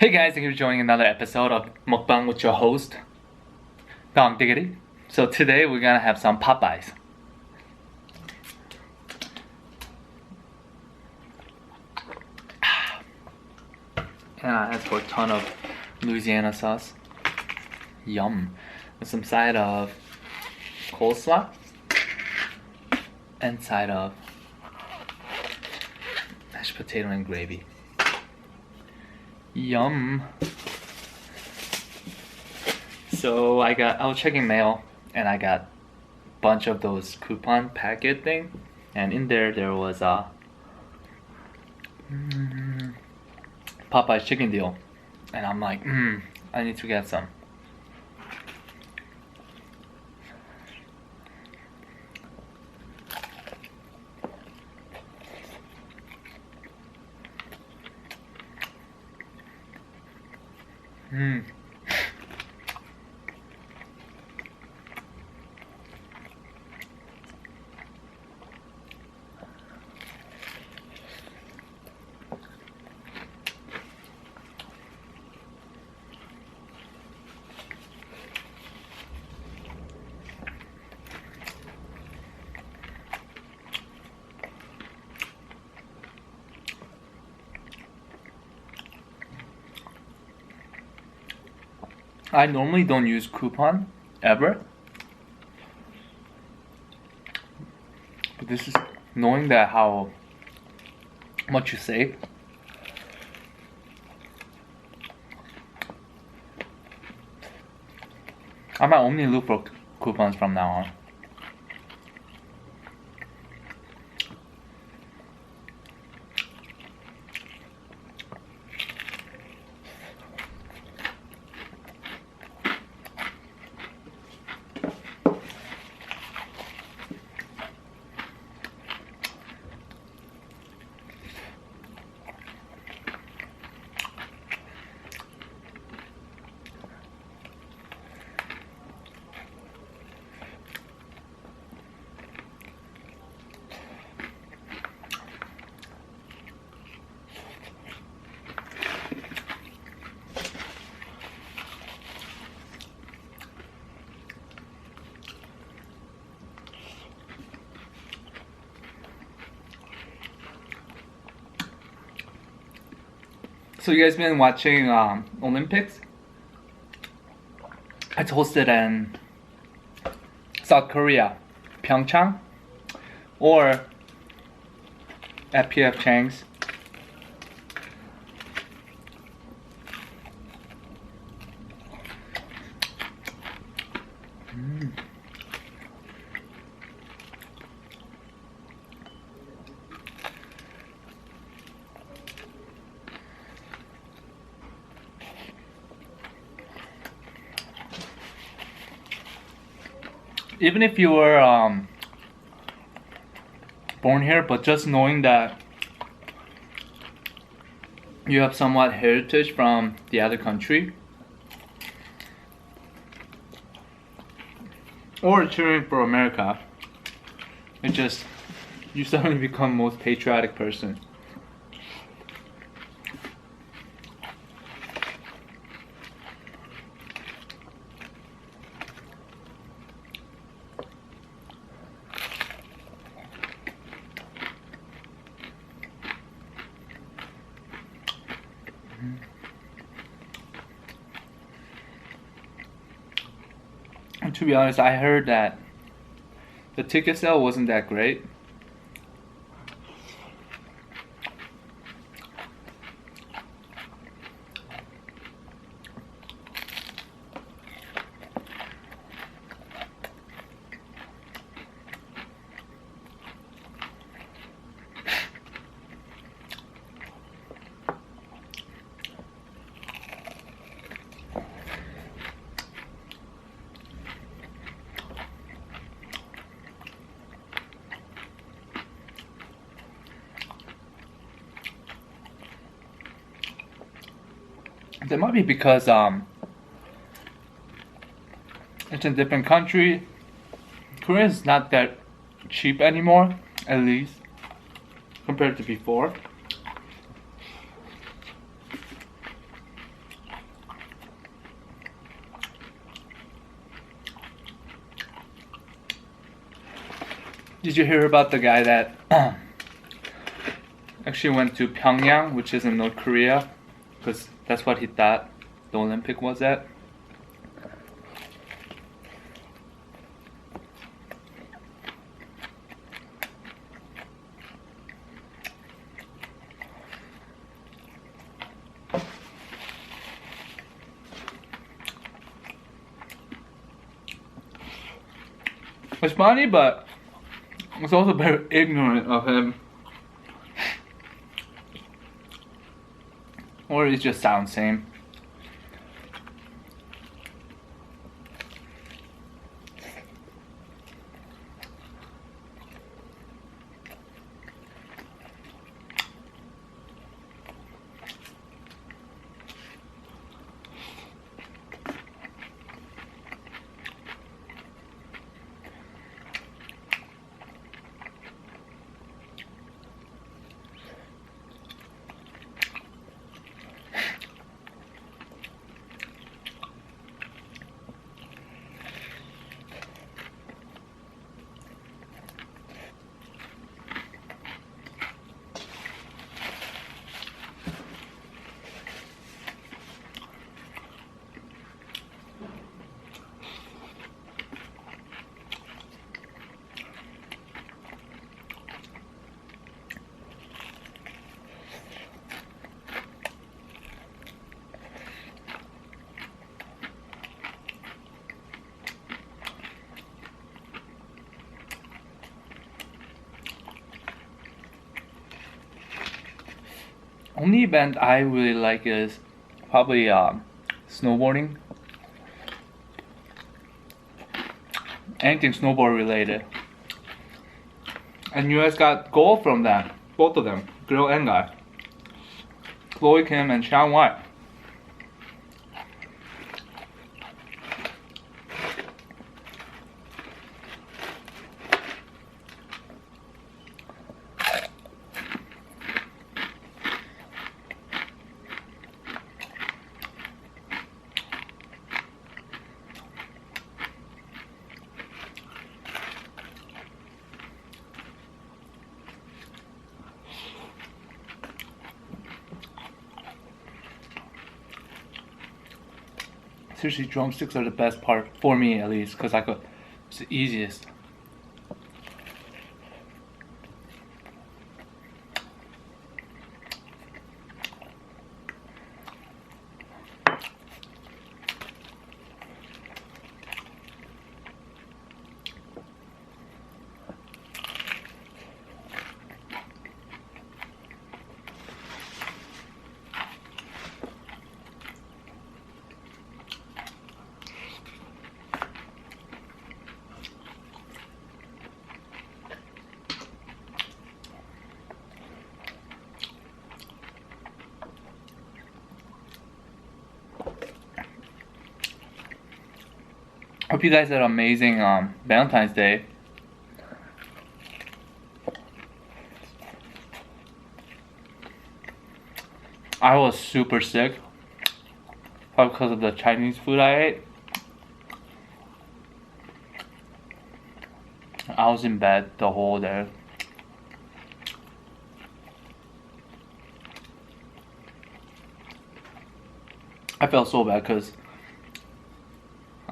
Hey guys, thank you for joining another episode of Mukbang with your host, Dongdigity. So today we're gonna have some Popeyes. And I asked for a ton of Louisiana sauce. Yum. With some side of coleslaw and side of mashed potato and gravy. Yum. So I was checking mail and I got a bunch of those coupon packet thing, and in there was a Popeyes chicken deal, and I'm like, I need to get some. I normally don't use coupon ever, but this is knowing that how much you save. I might only look for coupons from now on. So you guys been watching Olympics? It's hosted in South Korea, Pyeongchang, or at PF Chang's. Even if you were born here, but just knowing that you have somewhat heritage from the other country, or cheering for America, you suddenly become most patriotic person. And to be honest, I heard that the ticket sale wasn't that great. That might be because it's a different country. Korea is not that cheap anymore, at least compared to before. Did you hear about the guy that actually went to Pyongyang, which is in North Korea, because that's what he thought the Olympic was at? It's funny, but it's also very ignorant of him. Or it just sounds same. Only event I really like is probably snowboarding. Anything snowboard related. And you guys got gold from that. Both of them. Girl and guy. Chloe Kim and Shaun White. Seriously, drumsticks are the best part, for me at least, because it's the easiest. Hope you guys had an amazing Valentine's Day. I was super sick, probably because of the Chinese food I ate. I was in bed the whole day. I felt so bad because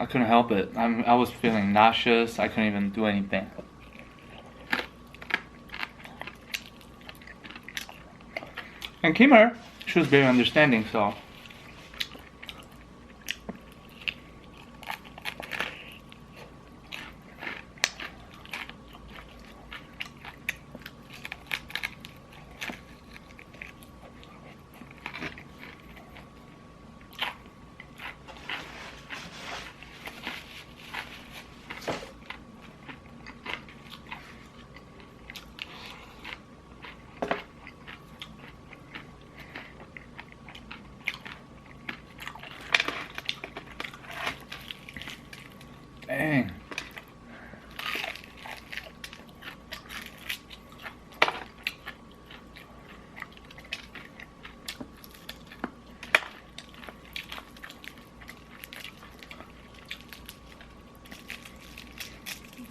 I couldn't help it. I was feeling nauseous. I couldn't even do anything. And Kimmer, she was very understanding, so.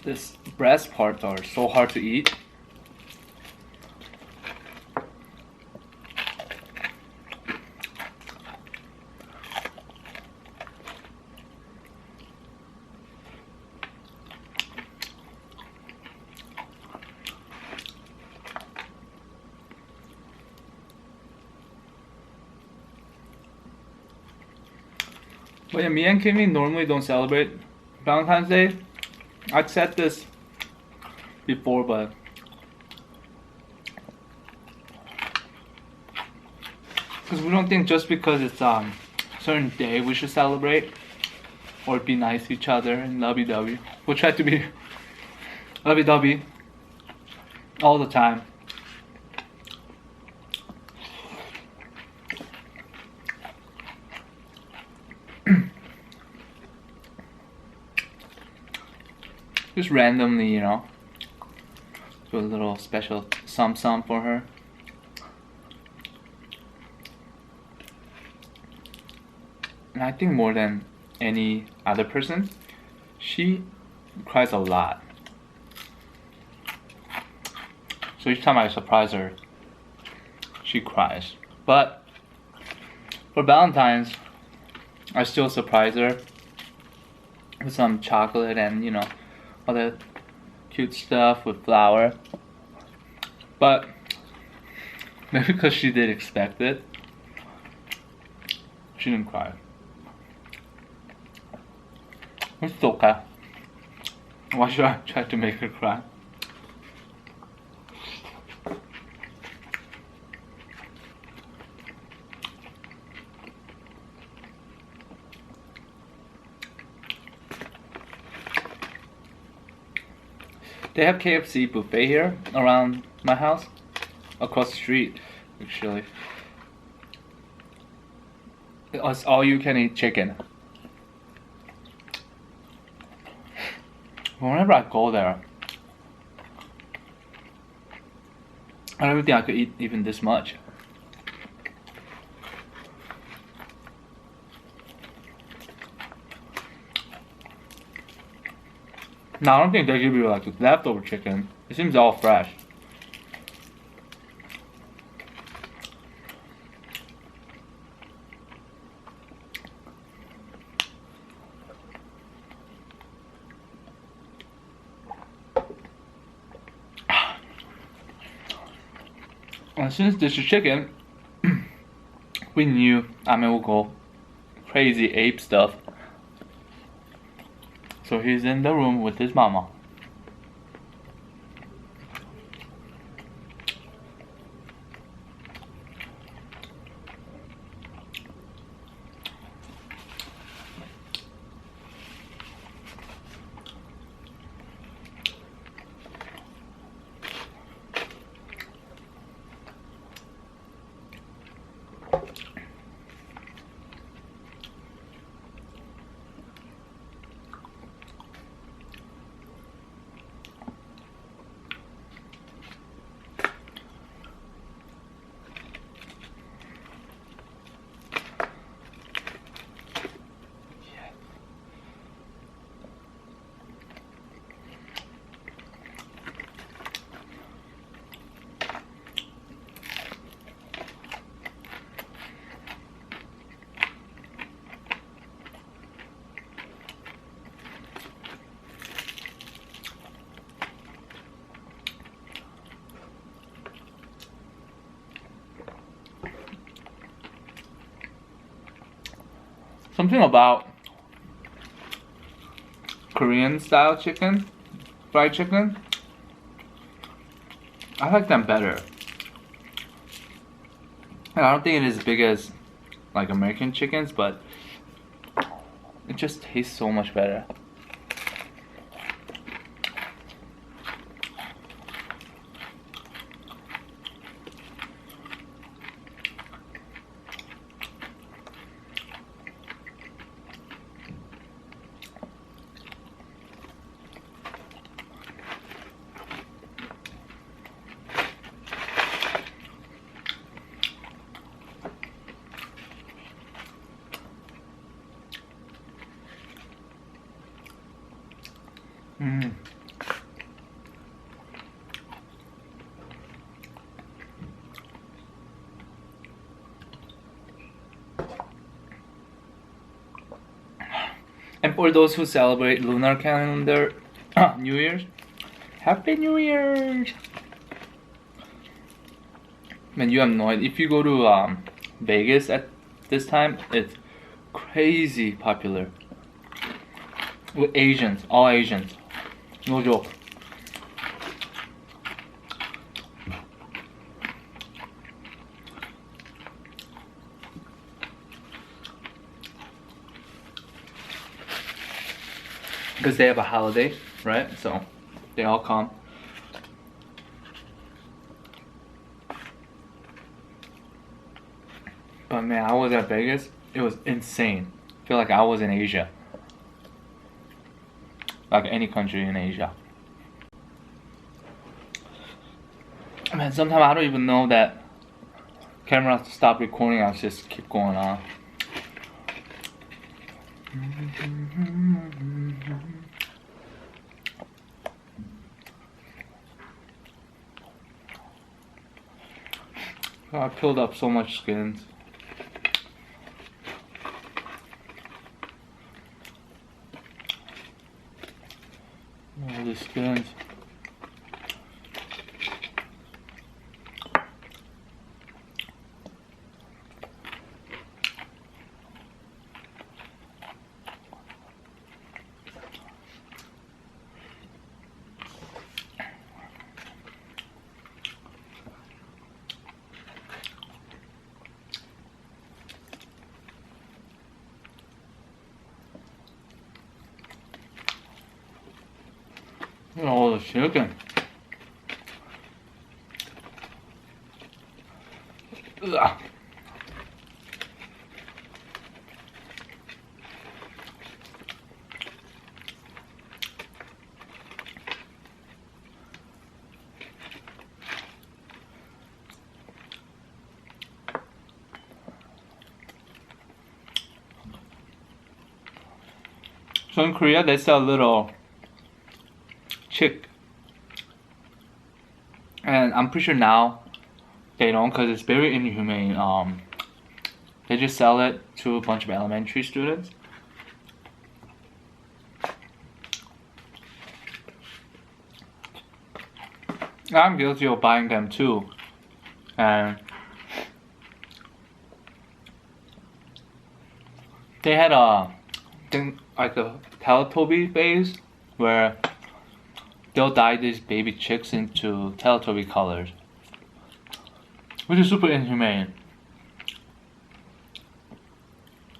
This breast parts are so hard to eat. But yeah, me and Kimmy normally don't celebrate Valentine's Day. I'd said this before, but because we don't think just because it's a certain day we should celebrate or be nice to each other and lovey-dovey. We'll try to be lovey-dovey all the time. Just randomly, you know, do a little special some for her. And I think more than any other person, she cries a lot. So each time I surprise her, she cries. But for Valentine's, I still surprise her with some chocolate and, you know, all the cute stuff with flour. But maybe because she did expect it, she didn't cry. It's okay. Why should I try to make her cry? They have KFC buffet here around my house, across the street, actually. It's all you can eat chicken. Whenever I go there, I don't even think I could eat even this much. No, I don't think they give you like leftover chicken. It seems all fresh. And since this is chicken, we knew Ame will go crazy ape stuff. So he's in the room with his mama. Something about Korean style chicken, fried chicken, I like them better. And I don't think it is as big as like American chickens, but it just tastes so much better. And for those who celebrate lunar calendar New Year's, Happy New Year's! Man, you have no idea. If you go to Vegas at this time, it's crazy popular. With Asians, all Asians. No joke. Because they have a holiday, right? So they all come. But man, I was at Vegas. It was insane. I feel like I was in Asia. Like any country in Asia. Man, sometimes I don't even know that camera has to stop recording. I'll just keep going on. I peeled up so much skins. All the skins. Look at all the chicken. Ugh. So in Korea, they sell little chick, and I'm pretty sure now they don't, because it's very inhumane. They just sell it to a bunch of elementary students. I'm guilty of buying them too, and they had a thing like a Teletubby phase where they'll dye these baby chicks into Teletubby colors, which is super inhumane.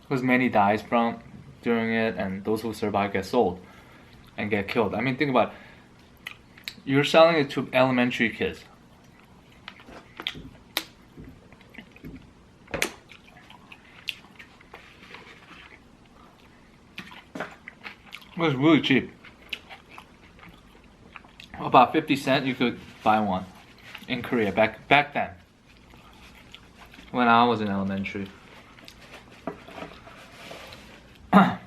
Because many dies from during it, and those who survive get sold and get killed. I mean, think about it. You're selling it to elementary kids. It was really cheap. About 50 cents you could buy one in Korea back then, when I was in elementary. And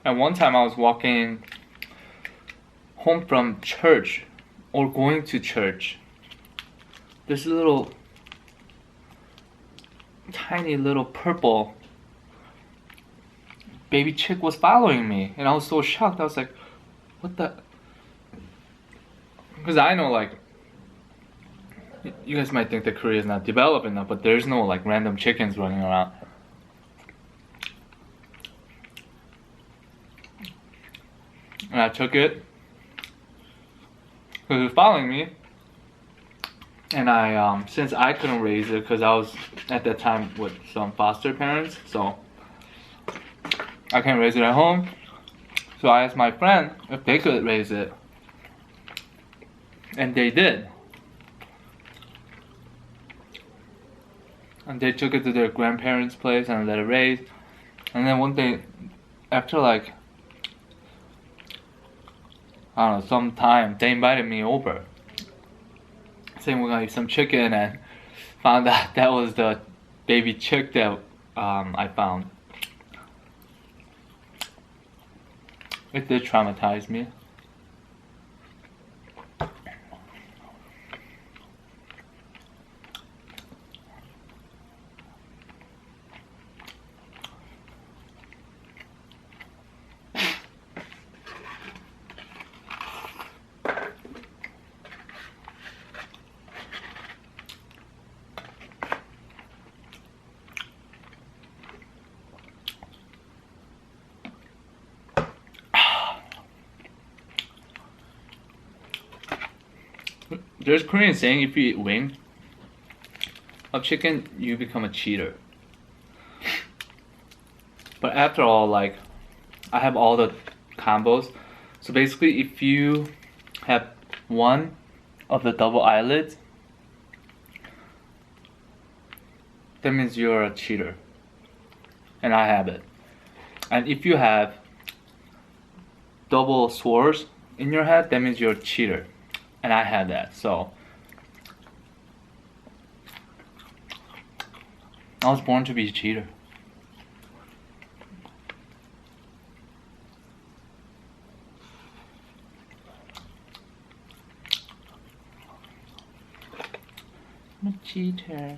one time I was walking home from church, or going to church. This little tiny little purple baby chick was following me, and I was so shocked. I was like, what the? Because I know, like, you guys might think that Korea is not developed enough, but there's no like random chickens running around. And I took it because it was following me, and I since I couldn't raise it because I was at that time with some foster parents, so I can't raise it at home. So I asked my friend if they could raise it, and they did. And they took it to their grandparents' place and let it raise. And then one day, after like, I don't know, some time, they invited me over, saying we're gonna eat some chicken, and found out that was the baby chick that I found. It did traumatize me. There's Korean saying, if you eat wing of chicken, you become a cheater. But after all, like, I have all the combos. So basically, if you have one of the double eyelids, that means you're a cheater. And I have it. And if you have double swords in your head, that means you're a cheater. And I have that, so I was born to be a cheater. I'm a cheater.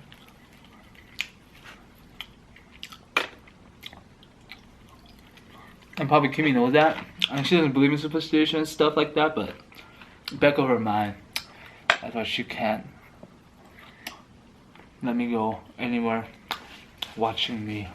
And probably Kimmy knows that. And she doesn't believe in superstition and stuff like that, but back of her mind, that's why she can't let me go anywhere watching me.